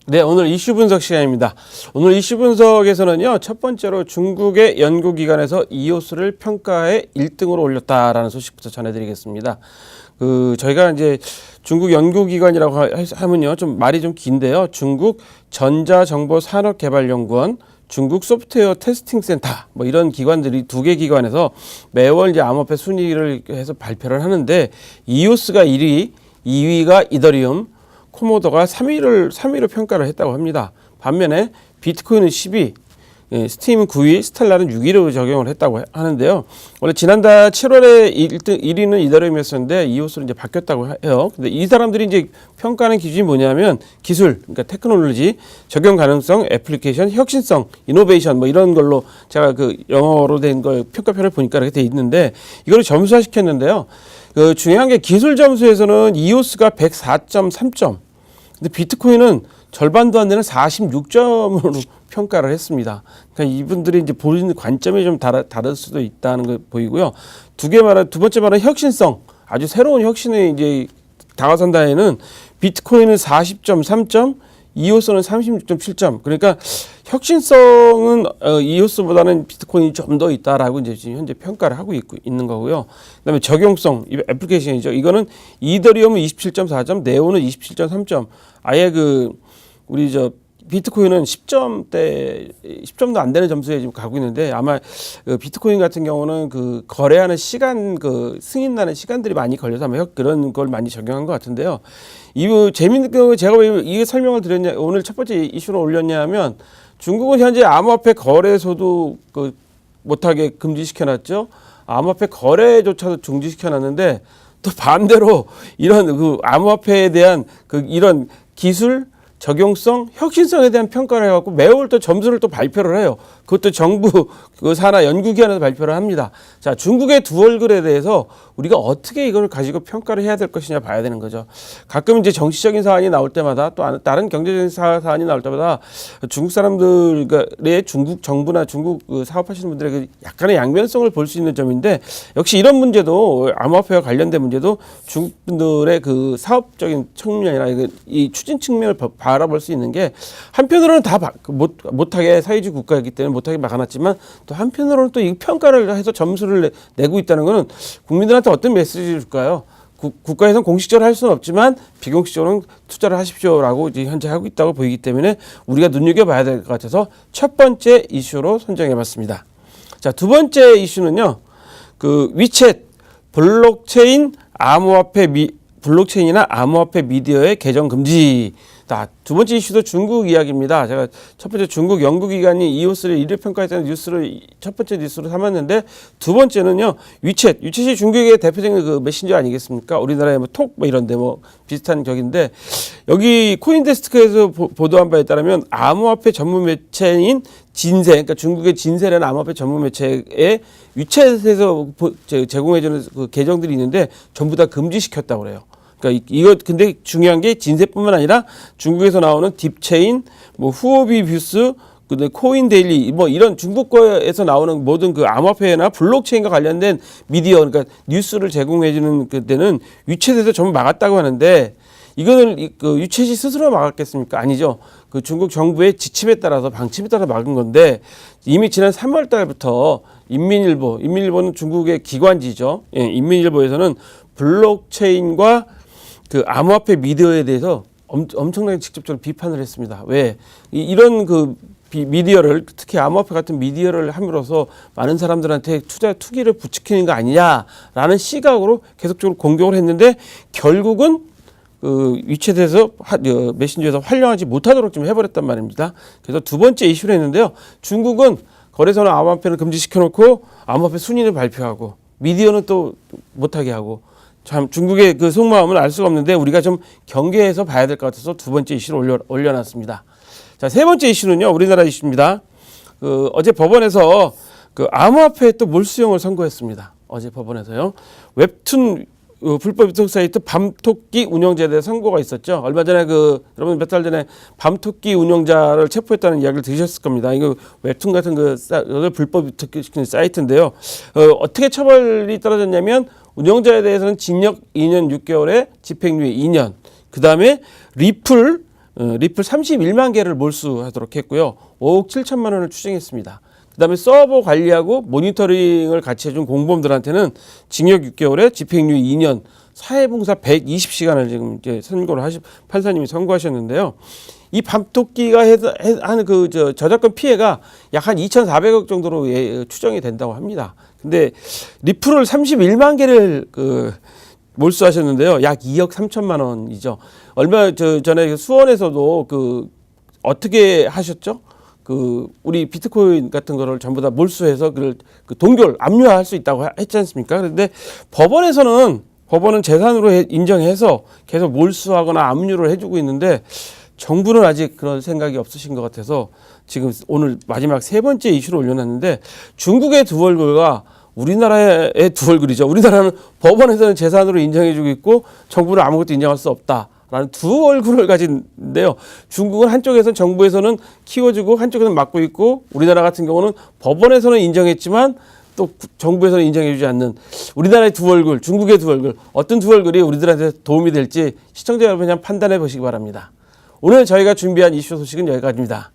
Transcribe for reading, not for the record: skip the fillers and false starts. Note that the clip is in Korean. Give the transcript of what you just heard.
네, 오늘 이슈 분석 시간입니다. 오늘 이슈 분석에서는요, 첫 번째로 중국의 연구기관에서 이오스를 평가에 1등으로 올렸다라는 소식부터 전해드리겠습니다. 저희가 이제 중국 연구기관이라고 하면요, 좀 말이 좀 긴데요. 중국 전자정보산업개발연구원, 중국 소프트웨어 테스팅 센터, 뭐 이런 기관들이 두 개 기관에서 매월 이제 암호화폐 순위를 해서 발표를 하는데, 이오스가 1위, 2위가 이더리움, 코모도가 3위로 평가를 했다고 합니다. 반면에 비트코인은 10위, 스팀은 9위, 스텔라는 6위로 적용을 했다고 하는데요. 원래 지난달 7월에 1위는 이더리움이었었는데 이오스로 이제 바뀌었다고 해요. 근데 이 사람들이 이제 평가하는 기준이 뭐냐면 기술, 그러니까 테크놀로지, 적용 가능성, 애플리케이션, 혁신성, 이노베이션 뭐 이런 걸로 제가 그 영어로 된 걸 평가표를 보니까 이렇게 돼 있는데 이거를 점수화 시켰는데요. 중요한 게 기술 점수에서는 이오스가 104.3점. 근데 비트코인은 절반도 안 되는 46점으로 평가를 했습니다. 그러니까 이분들이 이제 보는 관점이 좀 다를 수도 있다는 걸 보이고요. 두 번째 말은 혁신성. 아주 새로운 혁신에 이제 다가선다에는 비트코인은 40.3점, 이오스는 36.7점. 그러니까 혁신성은 이오스보다는 비트코인이 좀 더 있다라고 이제 지금 현재 평가를 하고 있는 거고요. 그다음에 적용성, 애플리케이션이죠. 이거는 이더리움은 27.4점, 네오는 27.3점. 아예 우리 비트코인은 10점도 안 되는 점수에 지금 가고 있는데 아마 비트코인 같은 경우는 거래하는 시간, 승인나는 시간들이 많이 걸려서 아마 그런 걸 많이 적용한 것 같은데요. 재밌는 게 제가 왜 이게 설명을 드렸냐, 오늘 첫 번째 이슈로 올렸냐면 중국은 현재 암호화폐 거래소도 못하게 금지시켜놨죠. 암호화폐 거래조차도 중지시켜놨는데 또 반대로 이런 암호화폐에 대한 이런 기술, 적용성, 혁신성에 대한 평가를 해갖고 매월 또 점수를 또 발표를 해요. 그것도 정부 산하 연구기관에서 발표를 합니다. 자, 중국의 두 얼굴에 대해서 우리가 어떻게 이걸 가지고 평가를 해야 될 것이냐 봐야 되는 거죠. 가끔 이제 정치적인 사안이 나올 때마다 또 다른 경제적인 사안이 나올 때마다 중국 사람들의 중국 정부나 중국 사업하시는 분들의 약간의 양면성을 볼 수 있는 점인데 역시 이런 문제도 암호화폐와 관련된 문제도 중국 분들의 사업적인 측면이나 이 추진 측면을 바라볼 수 있는 게 한편으로는 다 못하게 사회주의 국가이기 때문에 못하게 막아놨지만 또 한편으로는 또 이 평가를 해서 점수를 내고 있다는 것은 국민들한테 어떤 메시지를 줄까요? 국가에서는 공식적으로 할 수는 없지만 비공식적으로는 투자를 하십시오라고 이제 현재 하고 있다고 보이기 때문에 우리가 눈여겨봐야 될 것 같아서 첫 번째 이슈로 선정해봤습니다. 자, 두 번째 이슈는요. 위챗 블록체인이나 암호화폐 미디어의 계정 금지. 두 번째 이슈도 중국 이야기입니다. 제가 첫 번째 중국 연구기관이 이오스를 1위 평가했다는 뉴스를 첫 번째 뉴스로 삼았는데 두 번째는요. 위챗이 중국의 대표적인 메신저 아니겠습니까? 우리나라의 톡 이런데 비슷한 격인데 여기 코인데스크에서 보도한 바에 따르면 암호화폐 전문 매체인 진세, 그러니까 중국의 진세라는 암호화폐 전문 매체에 위챗에서 제공해주는 계정들이 있는데 전부 다 금지시켰다고 그래요. 그러니까 근데 중요한 게 진세뿐만 아니라 중국에서 나오는 딥체인, 후오비 뷰스, 코인데일리 이런 중국 거에서 나오는 모든 암호화폐나 블록체인과 관련된 미디어, 그러니까 뉴스를 제공해주는 그때는 위챗에서 전부 막았다고 하는데 이거는 위챗이 스스로 막았겠습니까? 아니죠. 중국 정부의 지침에 따라서 방침에 따라 막은 건데 이미 지난 3월 달부터 인민일보는 중국의 기관지죠. 예, 인민일보에서는 블록체인과 암호화폐 미디어에 대해서 엄청나게 직접적으로 비판을 했습니다. 왜? 이런 미디어를, 특히 암호화폐 같은 미디어를 함으로써 많은 사람들한테 투기를 부추기는 거 아니냐라는 시각으로 계속적으로 공격을 했는데 결국은 위챗에서 메신저에서 활용하지 못하도록 좀 해버렸단 말입니다. 그래서 두 번째 이슈를 했는데요. 중국은 거래소나 암호화폐를 금지시켜놓고 암호화폐 순위를 발표하고 미디어는 또 못하게 하고 참 중국의 속마음을 알 수가 없는데 우리가 좀 경계해서 봐야 될 것 같아서 두 번째 이슈를 올려놨습니다. 자, 세 번째 이슈는요. 우리나라 이슈입니다. 어제 법원에서 암호화폐에 또 몰수형을 선고했습니다. 어제 법원에서요. 웹툰 불법 유통 사이트 밤토끼 운영자에 대해 선고가 있었죠. 얼마 전에 여러분 몇 달 전에 밤토끼 운영자를 체포했다는 이야기를 들으셨을 겁니다. 이거 웹툰 같은 불법 유통시키는 사이트인데요. 어떻게 처벌이 떨어졌냐면 운영자에 대해서는 징역 2년 6개월에 집행유예 2년. 그 다음에 리플 리플 31만 개를 몰수하도록 했고요. 5억 7천만 원을 추징했습니다. 그다음에 서버 관리하고 모니터링을 같이 해준 공범들한테는 징역 6개월에 집행유예 2년, 사회봉사 120시간을 지금 이제 판사님이 선고하셨는데요. 이 밤토끼가 하는 그 저작권 피해가 약 한 2,400억 정도로 추정이 된다고 합니다. 근데 리플을 31만 개를 몰수하셨는데요. 약 2억 3천만 원이죠. 얼마 전에 수원에서도 어떻게 하셨죠? 우리 비트코인 같은 거를 전부 다 몰수해서 동결, 압류할 수 있다고 했지 않습니까? 그런데 법원은 재산으로 인정해서 계속 몰수하거나 압류를 해주고 있는데 정부는 아직 그런 생각이 없으신 것 같아서 지금 오늘 마지막 세 번째 이슈를 올려놨는데 중국의 두 얼굴과 우리나라의 두 얼굴이죠. 우리나라는 법원에서는 재산으로 인정해주고 있고 정부는 아무것도 인정할 수 없다라는 두 얼굴을 가진데요. 중국은 한쪽에서는 정부에서는 키워주고 한쪽에서는 막고 있고 우리나라 같은 경우는 법원에서는 인정했지만 또 정부에서는 인정해주지 않는 우리나라의 두 얼굴, 중국의 두 얼굴, 어떤 두 얼굴이 우리들한테 도움이 될지 시청자 여러분 그냥 판단해 보시기 바랍니다. 오늘 저희가 준비한 이슈 소식은 여기까지입니다.